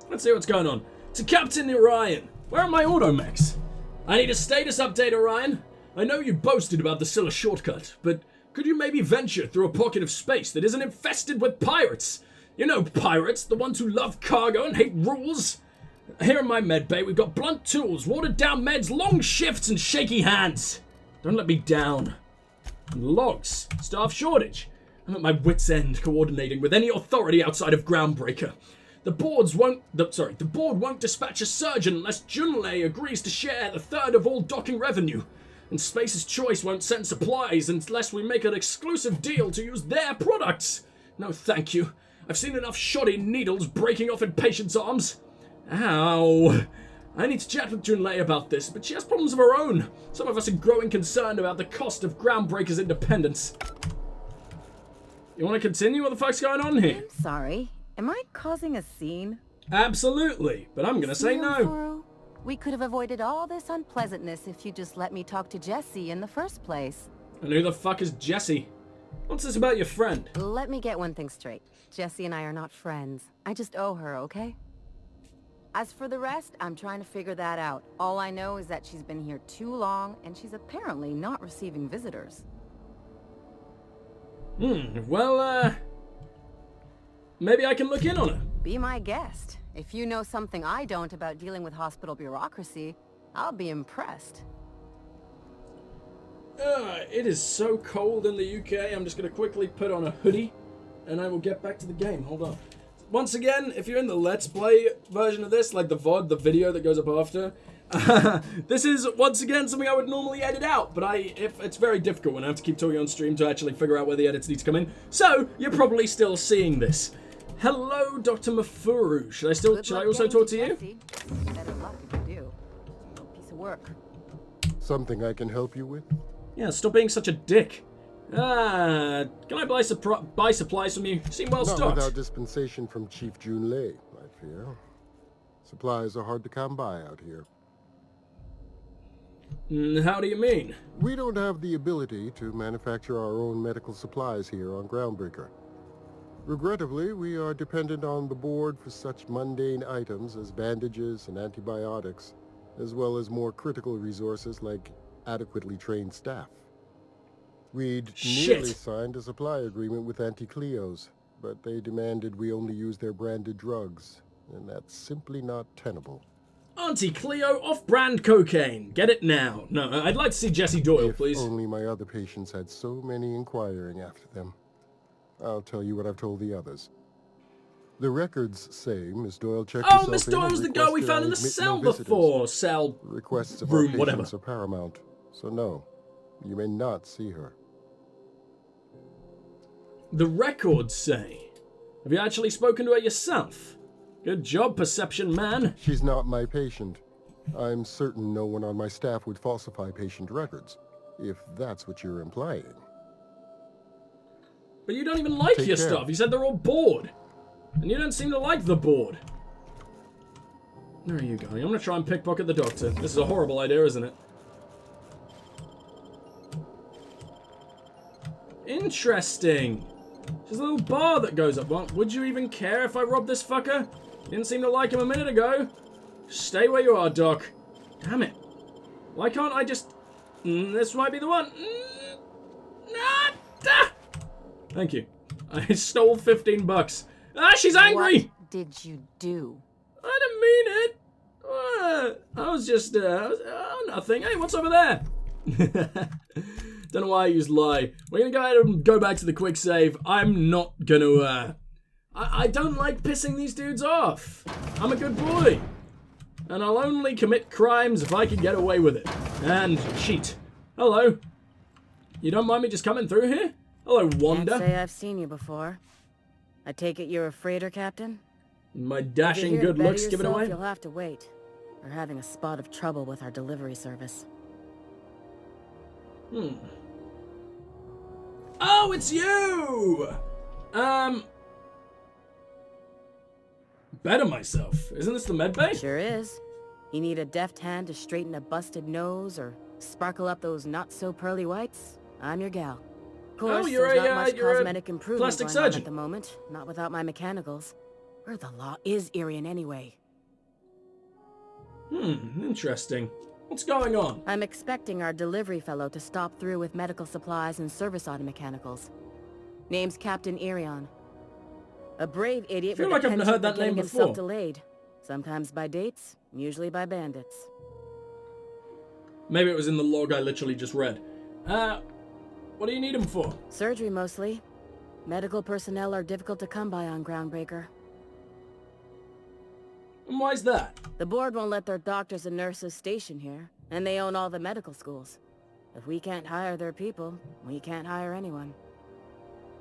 Let's see what's going on. To Captain Orion. Where are my automechs? I need a status update, Orion. I know you boasted about the Scylla shortcut, but could you maybe venture through a pocket of space that isn't infested with pirates? You know pirates, the ones who love cargo and hate rules. Here in my medbay, we've got blunt tools, watered-down meds, long shifts, and shaky hands. Don't let me down. And logs. Staff shortage. I'm at my wit's end coordinating with any authority outside of Groundbreaker. The board won't dispatch a surgeon unless Junlei agrees to share a third of all docking revenue. And Space's Choice won't send supplies unless we make an exclusive deal to use their products. No thank you. I've seen enough shoddy needles breaking off in patients' arms. Ow. I need to chat with Junlei about this, but she has problems of her own. Some of us are growing concerned about the cost of Groundbreaker's independence. You want to continue? What the fuck's going on here? I'm sorry. Am I causing a scene? Absolutely, but I'm gonna say no. We could have avoided all this unpleasantness if you just let me talk to Jessie in the first place. And who the fuck is Jessie? What's this about your friend? Let me get one thing straight. Jessie and I are not friends. I just owe her, okay? As for the rest, I'm trying to figure that out. All I know is that she's been here too long, and she's apparently not receiving visitors. Well, maybe I can look in on her. Be my guest. If you know something I don't about dealing with hospital bureaucracy, I'll be impressed. It is so cold in the UK, I'm just going to quickly put on a hoodie, and I will get back to the game. Hold on. Once again, if you're in the Let's Play version of this, like the VOD, the video that goes up after, this is, once again, something I would normally edit out, but it's very difficult when I have to keep talking on stream to actually figure out where the edits need to come in, so you're probably still seeing this. Hello, Dr. Mafuru. Should I also talk to you? Better luck if you do. Piece of work. Something I can help you with? Yeah, stop being such a dick. Can I buy supplies from you? Seem well stocked. Not without dispensation from Chief Junlei, I fear. Supplies are hard to come by out here. How do you mean? We don't have the ability to manufacture our own medical supplies here on Groundbreaker. Regrettably, we are dependent on the board for such mundane items as bandages and antibiotics, as well as more critical resources like adequately trained staff. We'd nearly signed a supply agreement with Anti-Cleos, but they demanded we only use their branded drugs, and that's simply not tenable. Auntie Cleo off-brand cocaine. Get it now. No, I'd like to see Jessie Doyle, please. If only my other patients had so many inquiring after them. I'll tell you what I've told the others. The records say Miss Doyle checked herself in. Oh, Miss Doyle's the girl we found in the cell before. Cell. Requests of room, our whatever. patients are paramount. So no, you may not see her. The records say. Have you actually spoken to her yourself? Good job, perception man. She's not my patient. I'm certain no one on my staff would falsify patient records, if that's what you're implying. But you don't even like your stuff. You said they're all bored. And you don't seem to like the board. Where are you going? I'm going to try and pickpocket the doctor. This is a horrible idea, isn't it? Interesting. There's a little bar that goes up. Well, would you even care if I robbed this fucker? You didn't seem to like him a minute ago. Stay where you are, Doc. Damn it. Why can't I just... this might be the one. Thank you. I stole 15 bucks. Ah, she's angry! What did you do? I didn't mean it. I was just, nothing. Hey, what's over there? Don't know why I used lie. We're gonna go ahead and go back to the quick save. I'm not gonna, I don't like pissing these dudes off. I'm a good boy. And I'll only commit crimes if I can get away with it. And cheat. Hello. You don't mind me just coming through here? Hello, Wanda. Can't say I've seen you before. I take it you're a freighter captain? My dashing good looks give it away? You'll have to wait. We're having a spot of trouble with our delivery service. Oh, it's you! Better myself. Isn't this the medbay? Sure is. You need a deft hand to straighten a busted nose or sparkle up those not-so-pearly whites? I'm your gal. Of course, you're there's not much you're cosmetic improvement plastic going on surgeon at the moment, not without my mechanicals. Where the law is Irian anyway? Interesting. What's going on? I'm expecting our delivery fellow to stop through with medical supplies and service auto mechanicals. Name's Captain Irion. A brave idiot feel with like a I've penchant heard that for getting name himself before. delayed. Sometimes by dates, usually by bandits. Maybe it was in the log I literally just read. What do you need him for? Surgery mostly. Medical personnel are difficult to come by on Groundbreaker. And why's that? The board won't let their doctors and nurses station here, and they own all the medical schools. If we can't hire their people, we can't hire anyone.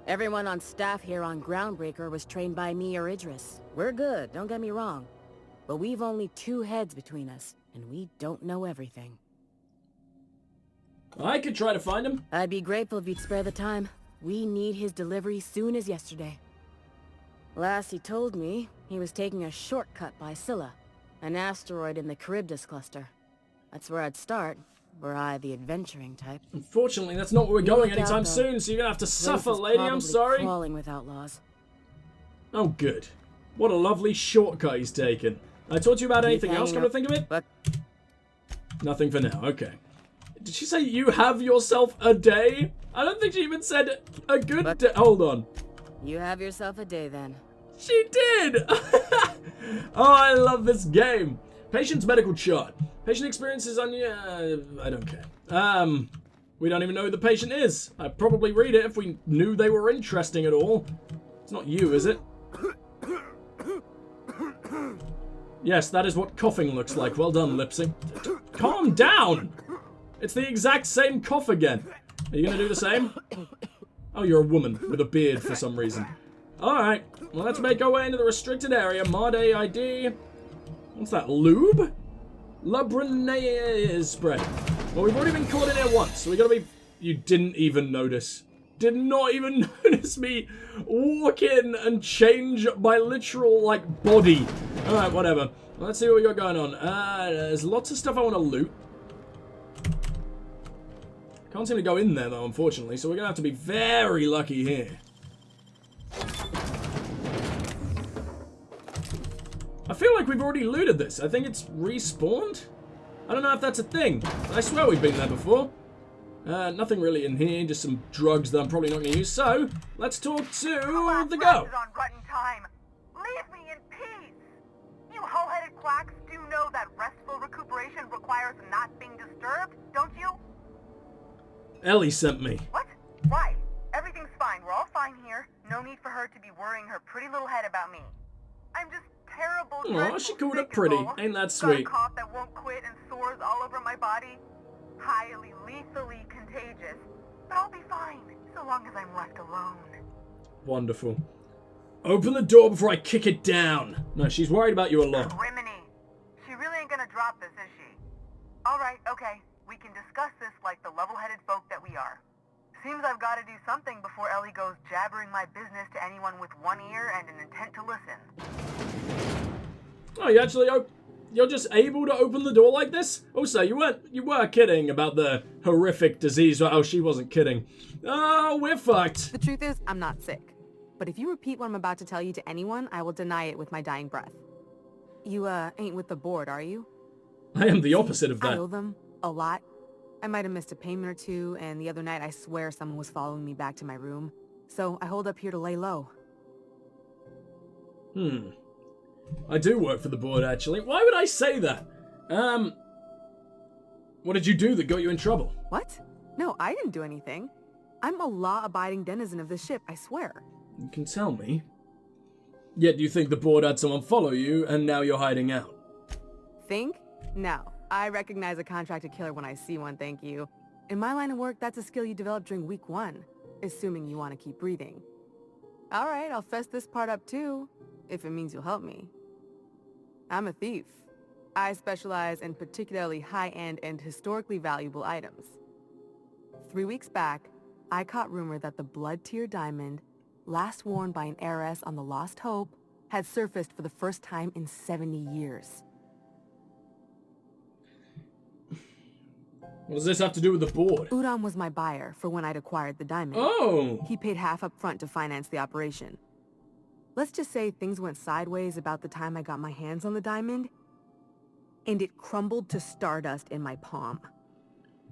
Everyone on staff here on Groundbreaker was trained by me or Idris. We're good, don't get me wrong. But we've only 2 heads between us, and we don't know everything. I could try to find him. I'd be grateful if you'd spare the time. We need his delivery soon as yesterday. Last he told me, he was taking a shortcut by Scylla, an asteroid in the Charybdis cluster. That's where I'd start, were I the adventuring type. Unfortunately, that's not where we're going look out, anytime though. soon, so you're gonna have to Place suffer, is lady. I'm probably sorry. Crawling with outlaws. Oh, good. What a lovely shortcut he's taken. I talked to you about anything else, come to think of it? But Nothing for now, okay. Did she say you have yourself a day? I don't think she even said a good day. Hold on. you have yourself a day then. She did! Oh, I love this game. Patient's medical chart. Patient experiences on I don't care. We don't even know who the patient is. I'd probably read it if we knew they were interesting at all. It's not you, is it? Yes, that is what coughing looks like. Well done, Lipsy. Calm down! It's the exact same cough again. Are you gonna do the same? Oh, you're a woman with a beard for some reason. Alright, well, let's make our way into the restricted area. Mod AID. What's that, lube? Labrenaise spray. Well, we've already been caught in here once, so we gotta be... You didn't even notice. Did not even notice me walk in and change my literal, like, body. Alright, whatever. Well, let's see what we got going on. There's lots of stuff I want to loot. Can't seem to go in there, though, unfortunately, so we're gonna have to be very lucky here. I feel like we've already looted this. I think it's respawned? I don't know if that's a thing. I swear we've been there before. Nothing really in here, just some drugs that I'm probably not going to use. So, let's talk to the girl. On rotten time. Leave me in peace. You hull-headed quacks do know that restful recuperation requires not being disturbed, don't you? Ellie sent me. What? Why? Everything's fine. We're all fine here. No need for her to be worrying her pretty little head about me. I'm just terrible. Aw, she called it sick is pretty. all. Ain't that Got a sweet? cough that won't quit and sores all over my body. Highly lethally contagious. But I'll be fine, so long as I'm left alone. Wonderful. Open the door before I kick it down. No, she's worried about you a lot. Rimini. She really ain't gonna drop this, is she? Alright, okay. We can discuss this like the level-headed folk that we are. Seems I've gotta do something before Ellie goes jabbering my business to anyone with one ear and an intent to listen. Oh, you're just able to open the door like this? Also, you were kidding about the horrific disease. Oh, she wasn't kidding. Oh, we're fucked. The truth is, I'm not sick. But if you repeat what I'm about to tell you to anyone, I will deny it with my dying breath. You, ain't with the board, are you? I am the opposite of I that. owe them a lot. I might have missed a payment or two, and the other night I swear someone was following me back to my room. So I hold up here to lay low. I do work for the board, actually. Why would I say that? What did you do that got you in trouble? What? No, I didn't do anything. I'm a law-abiding denizen of this ship, I swear. You can tell me. Yet you think the board had someone follow you, and now you're hiding out. Think? No. I recognize a contracted killer when I see one, thank you. In my line of work, that's a skill you develop during week 1, assuming you want to keep breathing. Alright, I'll fess this part up too, if it means you'll help me. I'm a thief. I specialize in particularly high-end and historically valuable items. 3 weeks back, I caught rumor that the blood-tier diamond, last worn by an heiress on the Lost Hope, had surfaced for the first time in 70 years. What does this have to do with the board? Udon was my buyer for when I'd acquired the diamond. Oh! He paid half up front to finance the operation. Let's just say things went sideways about the time I got my hands on the diamond, and it crumbled to stardust in my palm.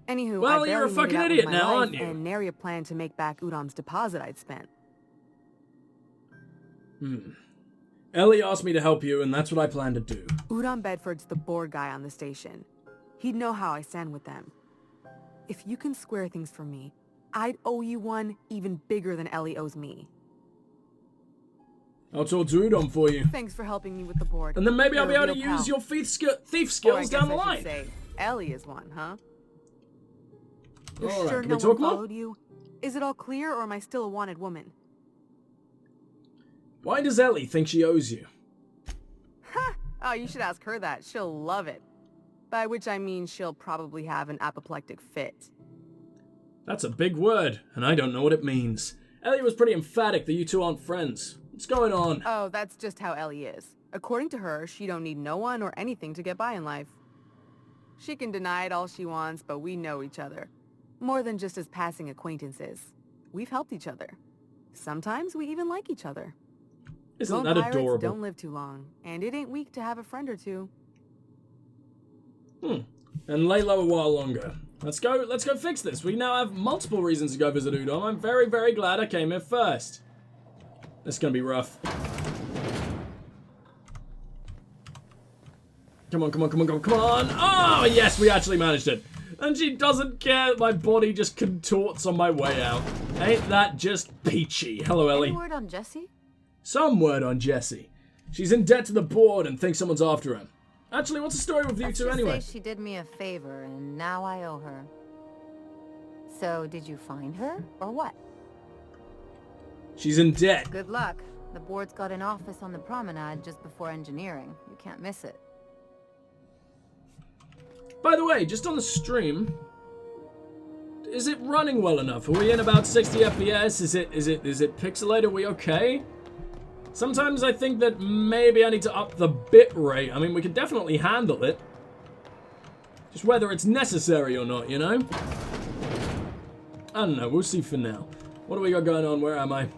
Anywho, Well, I you're a barely made fucking it out idiot with my now, life aren't you? And nary a plan to make back Udam's deposit I'd spent. Ellie asked me to help you, and that's what I plan to do. Udam Bedford's the board guy on the station. He'd know how I stand with them. If you can square things for me, I'd owe you one even bigger than Ellie owes me. I'll talk to Udon for you. Thanks for helping me with the board. And then maybe I'll You're be a able to real use pal. your thief Or I skills down the guess I line. should say, Ellie is one, huh? You're Alright, sure can no we talk one more? followed you? Is it all clear, or am I still a wanted woman? Why does Ellie think she owes you? Ha! Oh, you should ask her that. She'll love it. By which I mean she'll probably have an apoplectic fit. That's a big word, and I don't know what it means. Ellie was pretty emphatic that you two aren't friends. What's going on? Oh, that's just how Ellie is. According to her, she don't need no one or anything to get by in life. She can deny it all she wants, but we know each other. More than just as passing acquaintances. We've helped each other. Sometimes we even like each other. Isn't Lone that pirates adorable? don't live too long, and it ain't weak to have a friend or two. And lay low a while longer. Let's go fix this. We now have multiple reasons to go visit Udon. I'm very, very glad I came here first. This is gonna be rough. Come on, come on, come on, come on, come on! Oh, yes, we actually managed it. And she doesn't care. My body just contorts on my way out. Ain't that just peachy? Hello, Ellie. Any word on Jessie? Some word on Jessie. She's in debt to the board and thinks someone's after her. Actually, what's the story with you Let's two just anyway? say she did me a favor, and now I owe her. So, did you find her, or what? She's in debt. Good luck. The board's got an office on the promenade just before engineering. You can't miss it. By the way, just on the stream, is it running well enough? Are we in about 60 FPS? Is it pixelated? Are we okay? Sometimes I think that maybe I need to up the bit rate. I mean, we can definitely handle it. Just whether it's necessary or not, you know? I don't know. We'll see for now. What do we got going on? Where am I?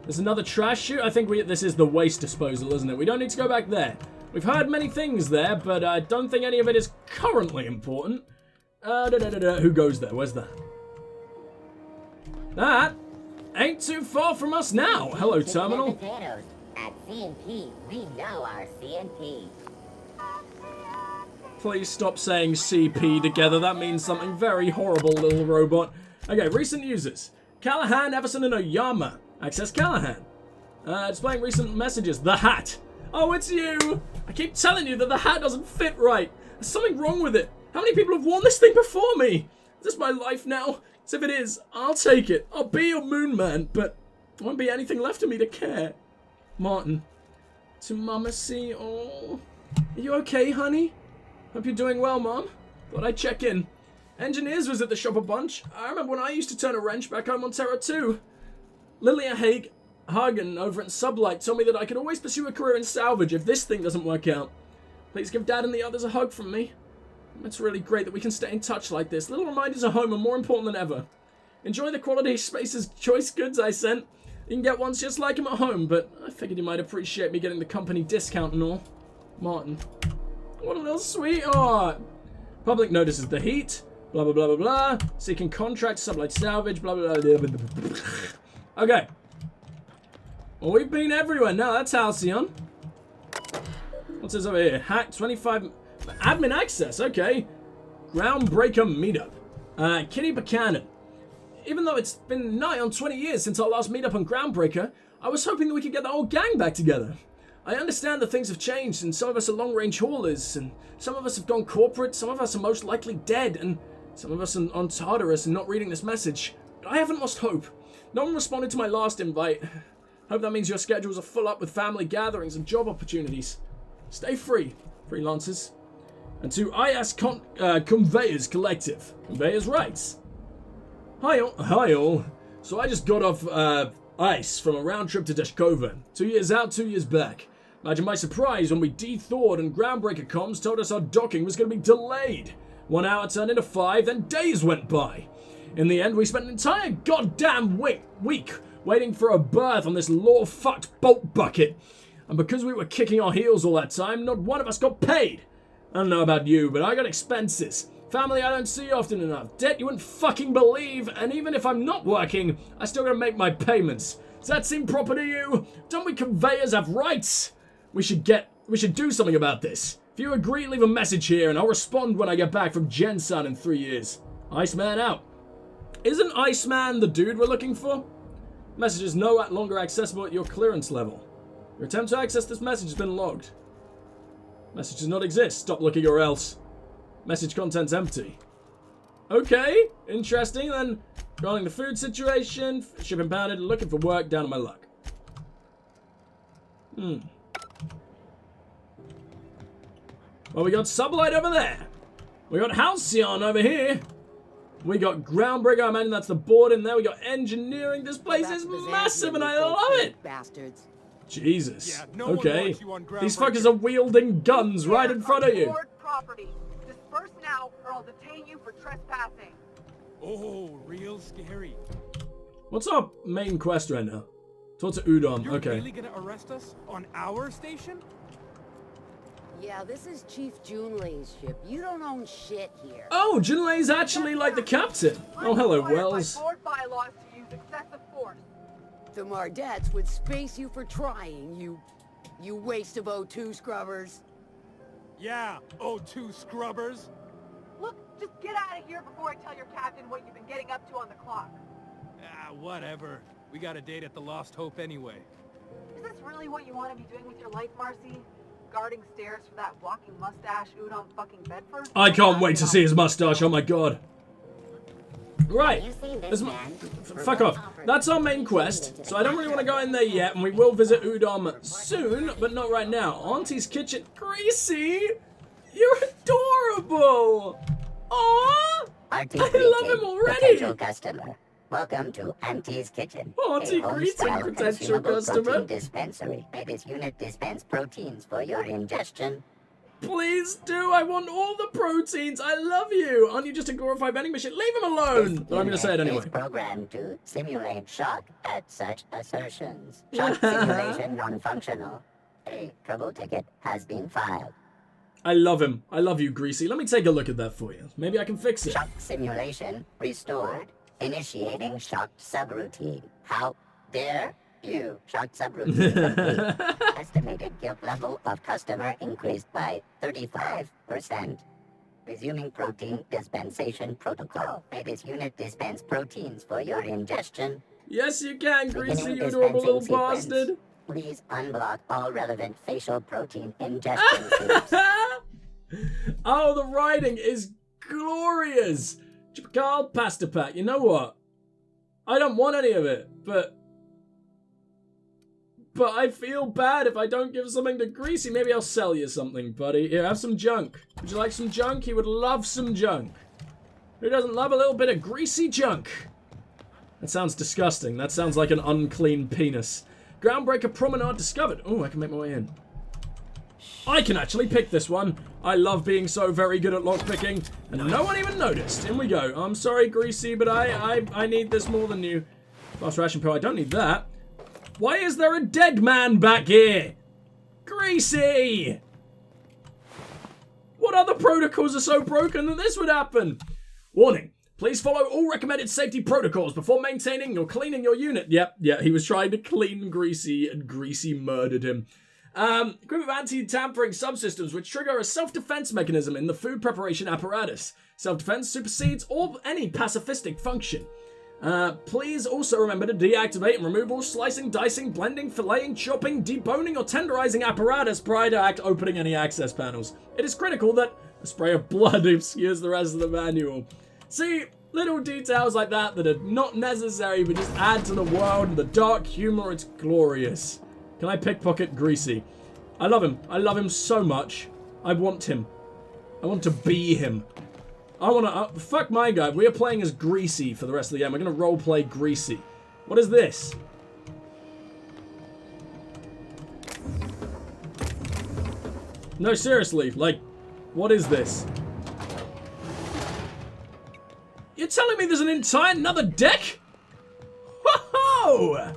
There's another trash chute. I think this is the waste disposal, isn't it? We don't need to go back there. We've heard many things there, but I don't think any of it is currently important. Who goes there? Where's that? That ain't too far from us now. Hello, terminal. Potatoes. At CNP, we know our CNP. Please stop saying CP together. That means something very horrible, little robot. Okay, recent users. Callahan, Everson, and Oyama. Access Callahan. Displaying recent messages. The hat. Oh, it's you. I keep telling you that the hat doesn't fit right. There's something wrong with it. How many people have worn this thing before me? Is this my life now? As if it is, I'll take it. I'll be your moon man, but there won't be anything left of me to care. Martin. To Mama C. Oh. Are you okay, honey? Hope you're doing well, Mom. Thought I'd check in. Engineers was at the shop a bunch. I remember when I used to turn a wrench back home on Terra 2. Lilia Hagen over at Sublight told me that I could always pursue a career in salvage if this thing doesn't work out. Please give Dad and the others a hug from me. It's really great that we can stay in touch like this. Little reminders of home are more important than ever. Enjoy the quality Spacer's choice goods I sent. You can get ones just like him at home, but I figured you might appreciate me getting the company discount and all. Martin. What a little sweetheart. Public notices the heat. Blah, blah, blah, blah, blah. Seeking contract, Sublight salvage, blah, blah, blah, blah, blah, blah. Okay. Well, we've been everywhere. Now that's Halcyon. What's this over here? Hack 25... Admin access, okay. Groundbreaker meetup. Kitty Buchanan. Even though it's been nigh on 20 years since our last meetup on Groundbreaker, I was hoping that we could get the whole gang back together. I understand that things have changed, and some of us are long-range haulers, and some of us have gone corporate, some of us are most likely dead, and some of us are on Tartarus and not reading this message. But I haven't lost hope. No one responded to my last invite. Hope that means your schedules are full up with family gatherings and job opportunities. Stay free, freelancers. And to IS Conveyors Collective. Conveyors Rights. Hi all. So I just got off ice from a round trip to Deshkova. 2 years out, 2 years back. Imagine my surprise when we de-thawed and Groundbreaker comms told us our docking was going to be delayed. 1 hour turned into 5, then days went by. In the end, we spent an entire goddamn week waiting for a berth on this law-fucked bolt bucket. And because we were kicking our heels all that time, not one of us got paid. I don't know about you, but I got expenses. Family I don't see often enough. Debt you wouldn't fucking believe. And even if I'm not working, I still gotta make my payments. Does that seem proper to you? Don't we conveyors have rights? We should do something about this. If you agree, leave a message here and I'll respond when I get back from Gensun in 3 years. Iceman out. Isn't Iceman the dude we're looking for? Message is no longer accessible at your clearance level. Your attempt to access this message has been logged. Message does not exist. Stop looking or else. Message content's empty. Okay, interesting. Then, regarding the food situation, ship impounded, looking for work, down on my luck. Well, we got Sublight over there. We got Halcyon over here. We got Groundbreaker. I imagine that's the board in there. We got Engineering. This place is massive and I love it. Bastards. Jesus. Yeah, no okay. These fuckers fuckers are wielding guns right in front of you. Property. Disperse now or I'll detain you for trespassing. Oh, real scary. What's our main quest right now? Talk to Udom. You're Okay. really gonna arrest us on our station? Yeah, this is Chief Junlei's ship. You don't own shit here. Oh, Junlei's actually like the captain. Oh, hello, Wells. Board bylaws to use excessive force. The Mardettes would space you for trying, you waste of O2 scrubbers. Yeah, O2 scrubbers. Look, just get out of here before I tell your captain what you've been getting up to on the clock. Ah, whatever. We got a date at the Lost Hope anyway. Is this really what you want to be doing with your life, Marcy? Guarding stairs for that walking mustache Udon fucking Bedford? I can't wait to see his mustache. Oh my god. Right. You see this This man? fuck off. That's our main quest, so I don't really want to go in there yet, and we will visit Udom soon, but not right now. Auntie's kitchen. Gracie! You're adorable! Aww! I love him already! Potential customer. Welcome to Auntie's Kitchen. Auntie a home-style greeting, potential consumable customer. protein dispensary. This unit dispense proteins for your ingestion. Please do. I want all the proteins. I love you. Aren't you just a glorified vending machine? Leave him alone. But I'm going to say it anyway. Is programmed to simulate shock at such assertions. Shock simulation non-functional. A trouble ticket has been filed. I love him. I love you, Greasy. Let me take a look at that for you. Maybe I can fix it. Shock simulation restored. Initiating shocked subroutine. How dare you? Shocked subroutine complete. Estimated guilt level of customer increased by 35%. Resuming protein dispensation protocol. This unit dispense proteins for your ingestion. Yes, you can, Greasy, Beginning you adorable little dispensing sequence. bastard. Please unblock all relevant facial protein ingestion tubes. Oh, the writing is glorious. Chipakal pasta pack. You know what? I don't want any of it, but I feel bad if I don't give something to Greasy. Maybe I'll sell you something, buddy. Here, have some junk. Would you like some junk? He would love some junk. Who doesn't love a little bit of greasy junk? That sounds disgusting. That sounds like an unclean penis. Groundbreaker promenade discovered. Oh, I can make my way in. I can actually pick this one. I love being so very good at lockpicking, and no one even noticed. In we go. I'm sorry, Greasy, but I need this more than you. Fast ration pro, I don't need that. Why is there a dead man back here? Greasy! What other protocols are so broken that this would happen? Warning. Please follow all recommended safety protocols before maintaining or cleaning your unit. Yep, he was trying to clean Greasy, and Greasy murdered him. Equipment of anti-tampering subsystems which trigger a self-defense mechanism in the food preparation apparatus. Self-defense supersedes all any pacifistic function. Please also remember to deactivate and remove all slicing, dicing, blending, filleting, chopping, deboning, or tenderizing apparatus prior to opening any access panels. It is critical that a spray of blood obscures the rest of the manual. See, little details like that that are not necessary but just add to the world and the dark humor. It's glorious. Can I pickpocket Greasy? I love him. I love him so much. I want him. I want to be him. I want to... fuck my guy. We are playing as Greasy for the rest of the game. We're going to roleplay Greasy. What is this? No, seriously. Like, what is this? You're telling me there's an entire another deck? Whoa!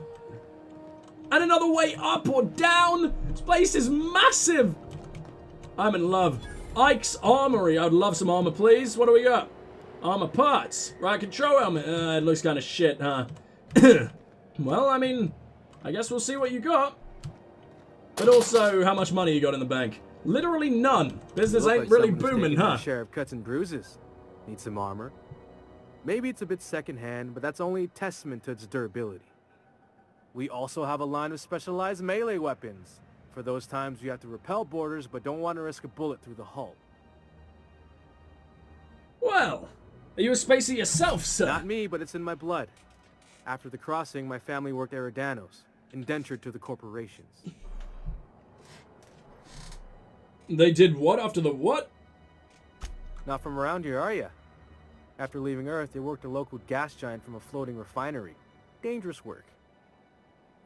And another way up or down. This place is massive. I'm in love. Ike's Armory. I would love some armor, please. What do we got? Armor parts. Right, control helmet. It looks kind of shit, huh? Well, I mean, I guess we'll see what you got. But also, how much money you got in the bank. Literally none. Business ain't really booming, huh? Share of cuts and bruises. Need some armor. Maybe it's a bit secondhand, but that's only a testament to its durability. We also have a line of specialized melee weapons. For those times you have to repel boarders, but don't want to risk a bullet through the hull. Well, are you a spacey yourself, sir? Not me, but it's in my blood. After the crossing, my family worked Eridanos, indentured to the corporations. They did what after the what? Not from around here, are ya? After leaving Earth, they worked a local gas giant from a floating refinery. Dangerous work.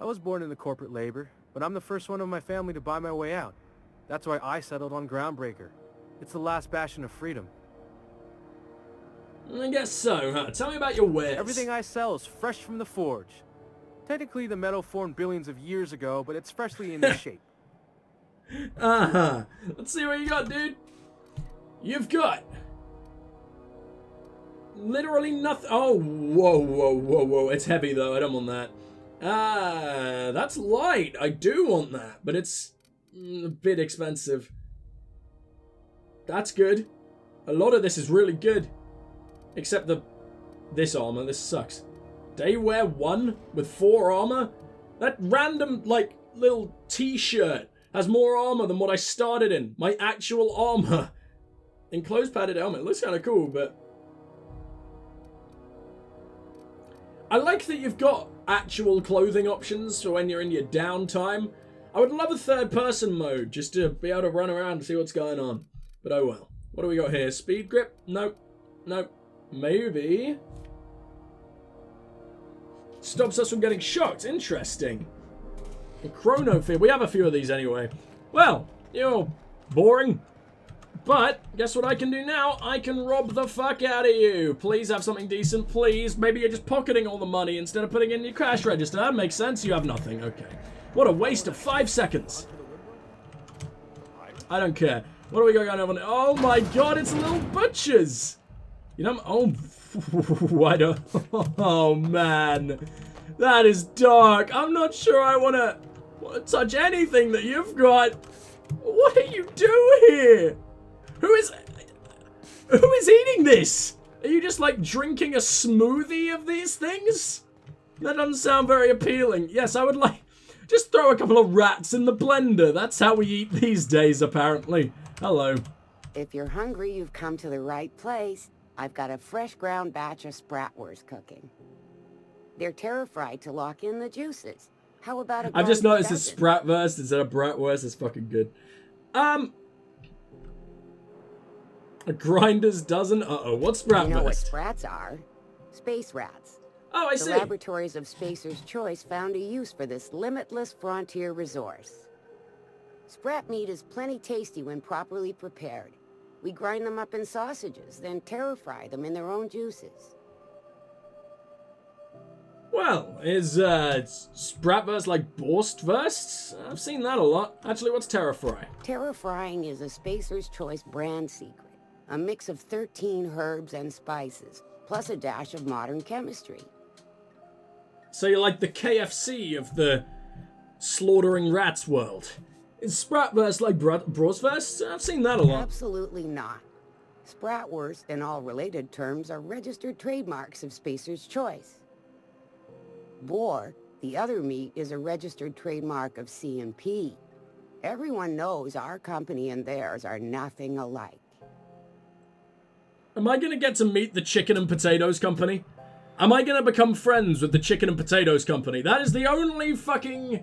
I was born into corporate labor, but I'm the first one of my family to buy my way out. That's why I settled on Groundbreaker. It's the last bastion of freedom. I guess so, huh? Tell me about your wares. Everything I sell is fresh from the forge. Technically, the metal formed billions of years ago, but it's freshly in shape. Uh-huh. Let's see what you got, dude. You've got literally nothing. Oh, whoa, whoa, whoa, whoa. It's heavy, though. I don't want that. That's light. I do want that, but it's a bit expensive. That's good. A lot of this is really good. Except this armor. This sucks. Day wear 1 with 4 armor? That random, like, little t-shirt has more armor than what I started in. My actual armor. Enclosed padded helmet. Looks kind of cool, but... I like that you've got actual clothing options for when you're in your downtime. I would love a third-person mode, just to be able to run around and see what's going on. But oh well. What do we got here? Speed grip? Nope. Nope. Maybe. Stops us from getting shocked. Interesting. A chrono fear. We have a few of these anyway. Well, you're boring. But, guess what I can do now? I can rob the fuck out of you. Please have something decent, please. Maybe you're just pocketing all the money instead of putting it in your cash register. That makes sense. You have nothing. Okay. What a waste of 5 seconds. I don't care. What do we got going on? Oh my god, it's little butchers. You know, oh, why don't, oh man. That is dark. I'm not sure I want to touch anything that you've got. What are you doing here? Who is eating this? Are you just like drinking a smoothie of these things? That doesn't sound very appealing. Yes, I would like, just throw a couple of rats in the blender. That's how we eat these days, apparently. Hello. If you're hungry, you've come to the right place. I've got a fresh ground batch of spratwurst cooking. They're terra-fried to lock in the juices. How about a I've just noticed dozen? it's spratwurst instead of bratwurst. It's fucking good. A grinder's dozen? Uh-oh, what's spratwurst? You know what sprats are? Space rats. Oh, I the see. laboratories of Spacer's Choice found a use for this limitless frontier resource. Sprat meat is plenty tasty when properly prepared. We grind them up in sausages, then terra-fry them in their own juices. Well, is spratwurst like borstwurst? I've seen that a lot. Actually, what's terra-fry? Terra-frying is a Spacer's Choice brand secret. A mix of 13 herbs and spices, plus a dash of modern chemistry. So you're like the KFC of the slaughtering rats world. Is spratwurst like bratwurst? I've seen that a lot. Absolutely not. Spratwurst and all related terms are registered trademarks of Spacer's Choice. Boar, the other meat, is a registered trademark of C&P. Everyone knows our company and theirs are nothing alike. Am I going to get to meet the Chicken and Potatoes Company? Am I going to become friends with the Chicken and Potatoes Company? That is the only fucking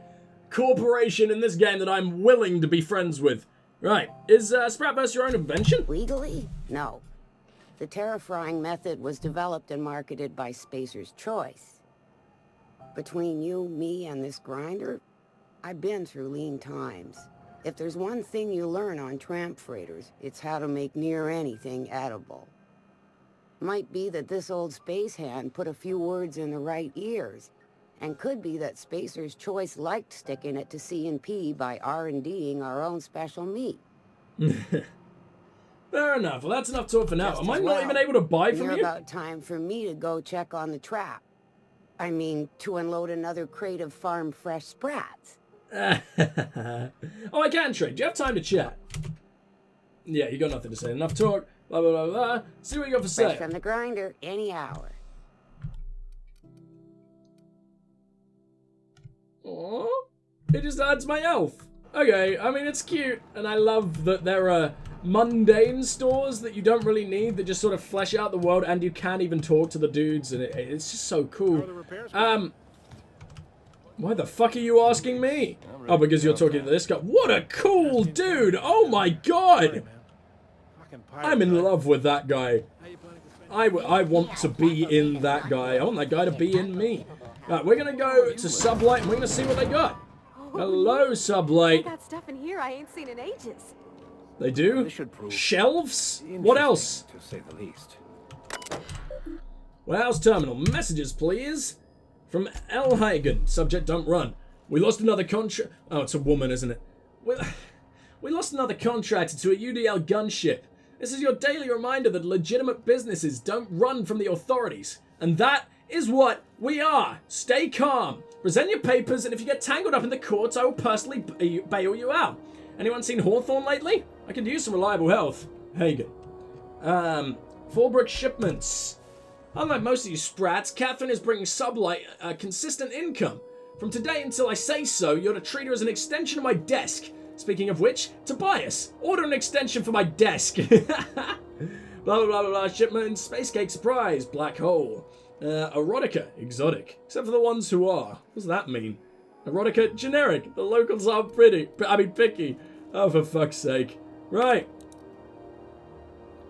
corporation in this game that I'm willing to be friends with. Right. Is spratwurst your own invention? Legally? No. The terra-frying method was developed and marketed by Spacer's Choice. Between you, me, and this grinder, I've been through lean times. If there's one thing you learn on tramp freighters, it's how to make near anything edible. Might be that this old space hand put a few words in the right ears, And could be that Spacer's Choice liked sticking it to C&P by R&Ding our own special meat. Fair enough. Well, that's enough talk for now. Just Am I as not well. even able to buy from Near you? about time for me to go check on the trap. I mean, to unload another crate of farm fresh sprats. Oh, I can trade. Do you have time to chat? Yeah, you got nothing to say. Enough talk. Blah, blah, blah, blah. See what you got for Fresh sale. from the grinder, any hour. Aww. It just adds my elf. Okay, I mean, it's cute. And I love that there are mundane stores that you don't really need that just sort of flesh out the world, and you can't even talk to the dudes, and it's just so cool. Why the fuck are you asking me? Oh, because you're talking to this guy. What a cool dude! Oh my god! I'm in love with that guy. I want to be in that guy. I want that guy to be in me. Right, we're gonna go to Sublight and we're gonna see what they got. Hello, They Sublight. got stuff in here I ain't seen in ages. They do? Shelves? What else? To say the least. Warehouse terminal. Messages, please. From L. Hagen. Subject, don't run. We lost another contract. Oh, it's a woman, isn't it? We lost another contractor to a UDL gunship. This is your daily reminder that legitimate businesses don't run from the authorities. And that is what we are. Stay calm. Present your papers, and if you get tangled up in the courts, I will personally bail you out. Anyone seen Hawthorne lately? I could use some reliable help. Hagen. Fallbrook shipments. Unlike most of you sprats, Catherine is bringing Sublight a consistent income. From today until I say so, you're to treat her as an extension of my desk. Speaking of which, Tobias, order an extension for my desk. Blah, blah, blah, blah, shipment, space cake surprise, black hole. Erotica, exotic. Except for the ones who are. What does that mean? Erotica, generic. The locals are picky. Oh, for fuck's sake. Right.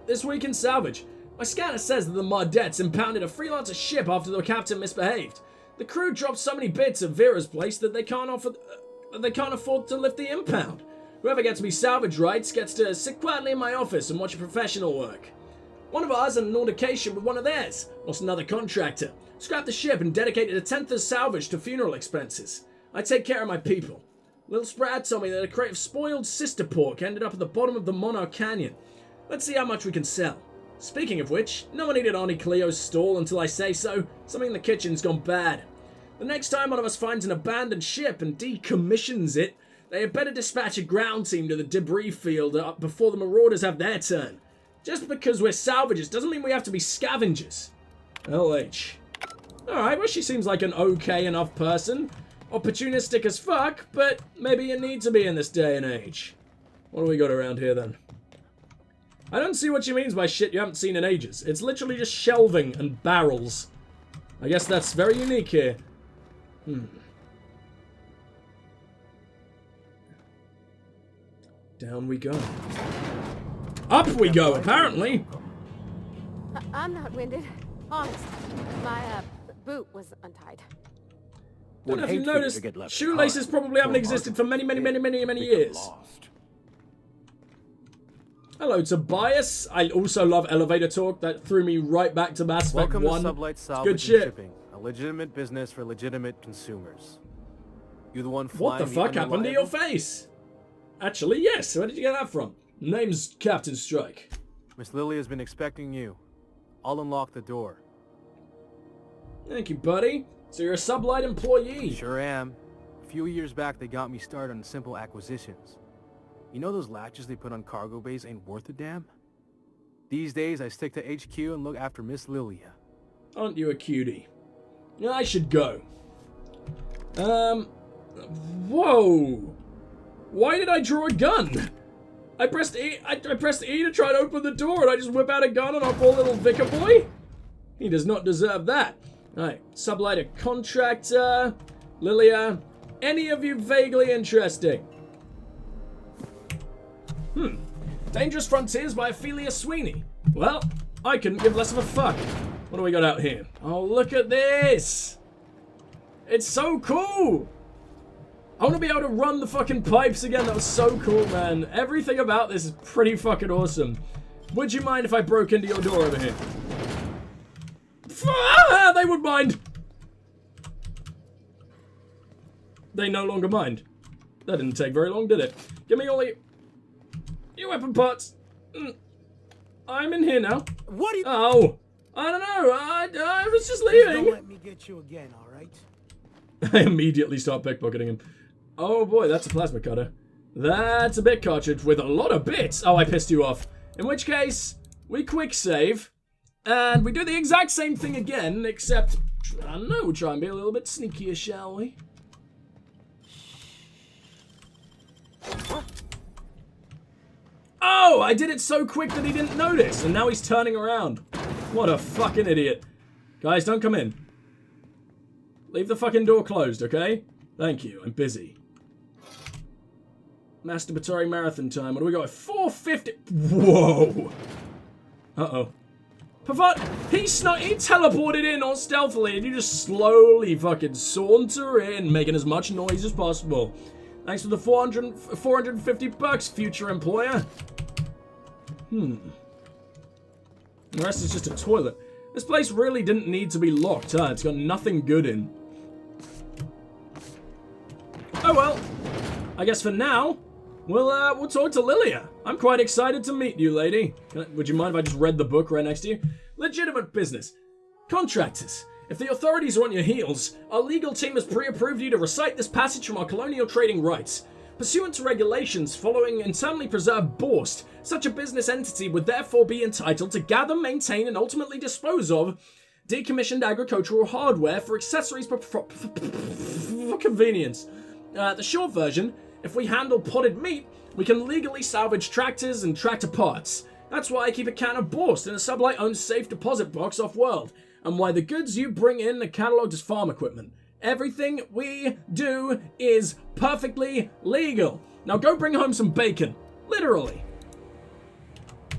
This week in salvage. My scanner says that the Mardettes impounded a freelancer ship after the captain misbehaved. The crew dropped so many bits of Vera's place that they can't afford to lift the impound. Whoever gets me salvage rights gets to sit quietly in my office and watch professional work. One of ours had an altercation with one of theirs. Lost another contractor. Scrapped the ship and dedicated a tenth of salvage to funeral expenses. I take care of my people. Little Sprat told me that a crate of spoiled sister pork ended up at the bottom of the Monarch Canyon. Let's see how much we can sell. Speaking of which, no one eated Auntie Cleo's stall until I say so. Something in the kitchen's gone bad. The next time one of us finds an abandoned ship and decommissions it, they had better dispatch a ground team to the debris field before the marauders have their turn. Just because we're salvagers doesn't mean we have to be scavengers. LH. Alright, well she seems like an okay enough person. Opportunistic as fuck, but maybe you need to be in this day and age. What do we got around here then? I don't see what she means by shit you haven't seen in ages. It's literally just shelving and barrels. I guess that's very unique here. Down we go. Up we go, apparently. I'm not winded. Honest. My, boot was untied. Don't know if you noticed, shoelaces probably haven't existed for many years. Hello, Tobias. I also love elevator talk. That threw me right back to Mass Effect 1. Welcome to Sublight Salvage Good shit. Shipping, a legitimate business for legitimate consumers. You the one What flying the fuck happened to your face? Actually, yes. Where did you get that from? Name's Captain Strike. Miss Lily has been expecting you. I'll unlock the door. Thank you, buddy. So you're a Sublight employee. Sure am. A few years back, they got me started on simple acquisitions. You know those latches they put on cargo bays ain't worth a damn? These days, I stick to HQ and look after Miss Lilia. Aren't you a cutie? Yeah, I should go. Whoa! Why did I draw a gun? I pressed E to try to open the door and I just whip out a gun on our poor little vicar boy? He does not deserve that. Alright, Sublighter contractor, Lilia, any of you vaguely interesting? Dangerous Frontiers by Ophelia Sweeney. Well, I couldn't give less of a fuck. What do we got out here? Oh, look at this! It's so cool! I want to be able to run the fucking pipes again. That was so cool, man. Everything about this is pretty fucking awesome. Would you mind if I broke into your door over here? They would mind. they no longer mind. That didn't take very long, did it? Give me all your weapon parts. I'm in here now. What are you... Oh, I don't know. I was just Don't leaving. let me get you again, all right? I immediately start pickpocketing him. Oh boy, that's a plasma cutter. That's a bit cartridge with a lot of bits. Oh, I pissed you off. In which case, we quick save. And we do the exact same thing again, except, I don't know, we'll try and be a little bit sneakier, shall we? Oh, I did it so quick that he didn't notice, and now he's turning around. What a fucking idiot. Guys, don't come in. Leave the fucking door closed, okay? Thank you, I'm busy. Masturbatory marathon time. What do we got? 450. Whoa. Uh-oh. Pavot, he teleported in all stealthily, and you just slowly fucking saunter in, making as much noise as possible. Thanks for the 450 bucks, future employer. The rest is just a toilet. This place really didn't need to be locked, huh? It's got nothing good in. Oh well. I guess for now, we'll talk to Lilia. I'm quite excited to meet you, lady. Would you mind if I just read the book right next to you? Legitimate business. Contractors. If the authorities are on your heels, our legal team has pre-approved you to recite this passage from our colonial trading rights. Pursuant to regulations following internally preserved Borst, such a business entity would therefore be entitled to gather, maintain, and ultimately dispose of decommissioned agricultural hardware for accessories for convenience. The short version, if we handle potted meat, we can legally salvage tractors and tractor parts. That's why I keep a can of Borst in a Sublight-owned safe deposit box off-world, and why the goods you bring in are catalogued as farm equipment. Everything we do is perfectly legal. Now go bring home some bacon. Literally.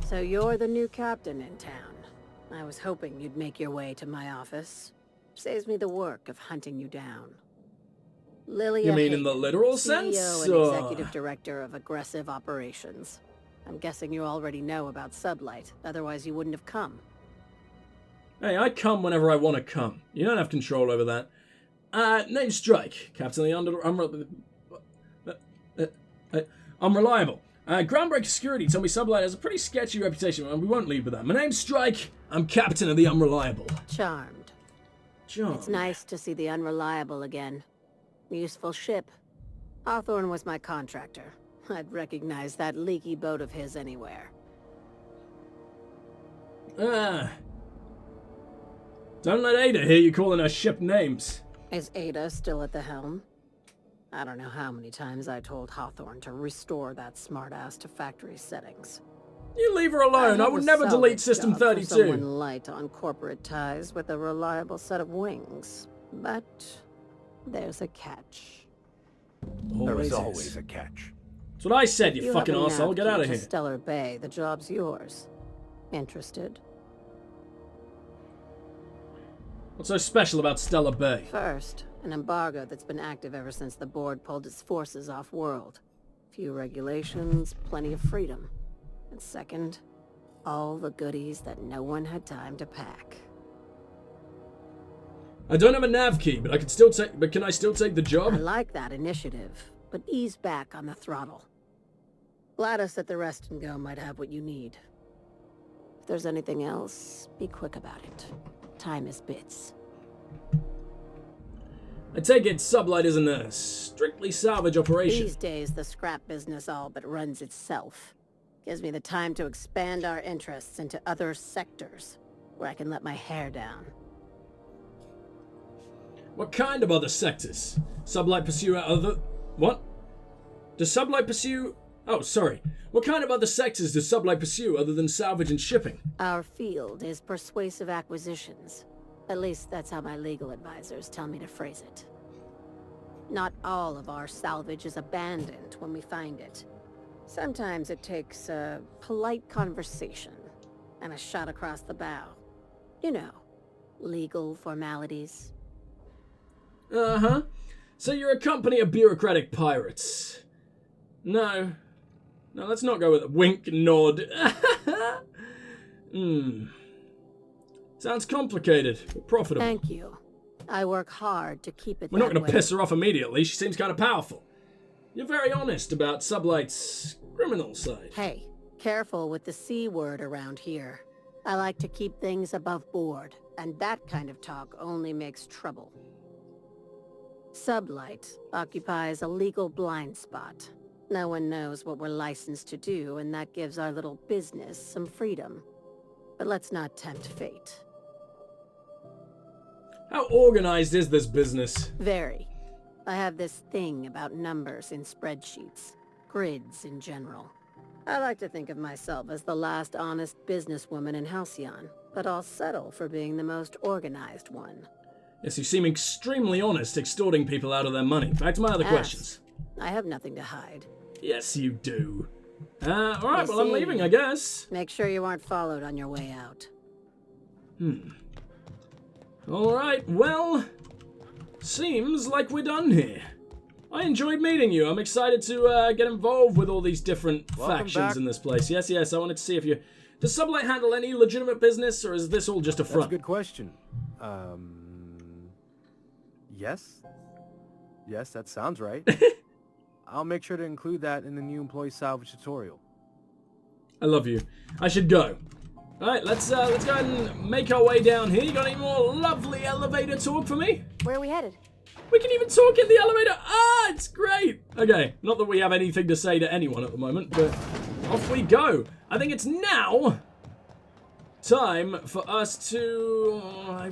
So you're the new captain in town. I was hoping you'd make your way to my office. Saves me the work of hunting you down. Lilia You mean in the Hayden, literal CEO sense? and Executive Director of Aggressive Operations. I'm guessing you already know about Sublight, otherwise you wouldn't have come. Hey, I come whenever I want to come. You don't have control over that. Name Strike, Captain of the Unreliable. Groundbreaker Security told me Sublight has a pretty sketchy reputation, and we won't lead with that. My name's Strike. I'm Captain of the Unreliable. Charmed. Charmed. It's nice to see the Unreliable again. Useful ship. Hawthorne was my contractor. I'd recognize that leaky boat of his anywhere. Don't let Ada hear you calling her ship names. Is Ada still at the helm? I don't know how many times I told Hawthorne to restore that smartass to factory settings. You leave her alone. I would never delete System 32. Someone light on corporate ties with a reliable set of wings. But there's a catch. There is always a catch. That's what I said, you fucking have a arsehole. Get out of nav key here. to Stellar Bay. The job's yours. Interested? What's so special about Stellar Bay? First, an embargo that's been active ever since the board pulled its forces off-world. Few regulations, plenty of freedom. And second, all the goodies that no one had time to pack. I don't have a nav key, but I can still take. But can I still take the job? I like that initiative, but ease back on the throttle. Gladys at the Rest and Go might have what you need. If there's anything else, be quick about it. Time is bits. I take it Sublight isn't a strictly salvage operation. These days, the scrap business all but runs itself. Gives me the time to expand our interests into other sectors, where I can let my hair down. What kind of other sectors? Sublight pursue other... What? Does Sublight pursue... Oh, sorry. What kind of other sectors does Sublight pursue other than salvage and shipping? Our field is persuasive acquisitions. At least that's how my legal advisors tell me to phrase it. Not all of our salvage is abandoned when we find it. Sometimes it takes a polite conversation and a shot across the bow. You know, legal formalities. Uh-huh. So you're a company of bureaucratic pirates. No, let's not go with a wink, nod. Hmm. Sounds complicated, but profitable. Thank you. I work hard to keep it We're not that going to way. piss her off immediately. She seems kind of powerful. You're very honest about Sublight's criminal side. Hey, careful with the C word around here. I like to keep things above board, and that kind of talk only makes trouble. Sublight occupies a legal blind spot. No one knows what we're licensed to do, and that gives our little business some freedom. But let's not tempt fate. How organized is this business? Very. I have this thing about numbers in spreadsheets. Grids in general. I like to think of myself as the last honest businesswoman in Halcyon, but I'll settle for being the most organized one. Yes, you seem extremely honest, extorting people out of their money. Back to my other questions. I have nothing to hide. Yes, you do. Alright, You well, I'm see, leaving, I guess. Make sure you aren't followed on your way out. Alright, well, seems like we're done here. I enjoyed meeting you. I'm excited to get involved with all these different factions back. in this place. Yes, I wanted to see if you... Does Sublight handle any legitimate business, or is this all just a That's a front? good question. Yes? Yes, that sounds right. I'll make sure to include that in the new employee salvage tutorial. I love you. I should go. Alright, let's go ahead and make our way down here. You got any more lovely elevator talk for me? Where are we headed? We can even talk in the elevator. Ah, it's great. Okay, not that we have anything to say to anyone at the moment, but off we go. I think it's now time for us to... I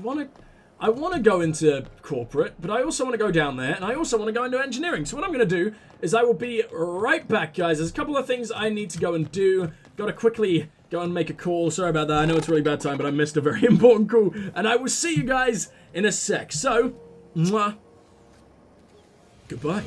want to go into corporate, but I also want to go down there, and I also want to go into engineering. So what I'm going to do is I will be right back, guys. There's a couple of things I need to go and do. Got to quickly go and make a call. Sorry about that. I know it's a really bad time, but I missed a very important call. And I will see you guys in a sec. So, mwah. Goodbye.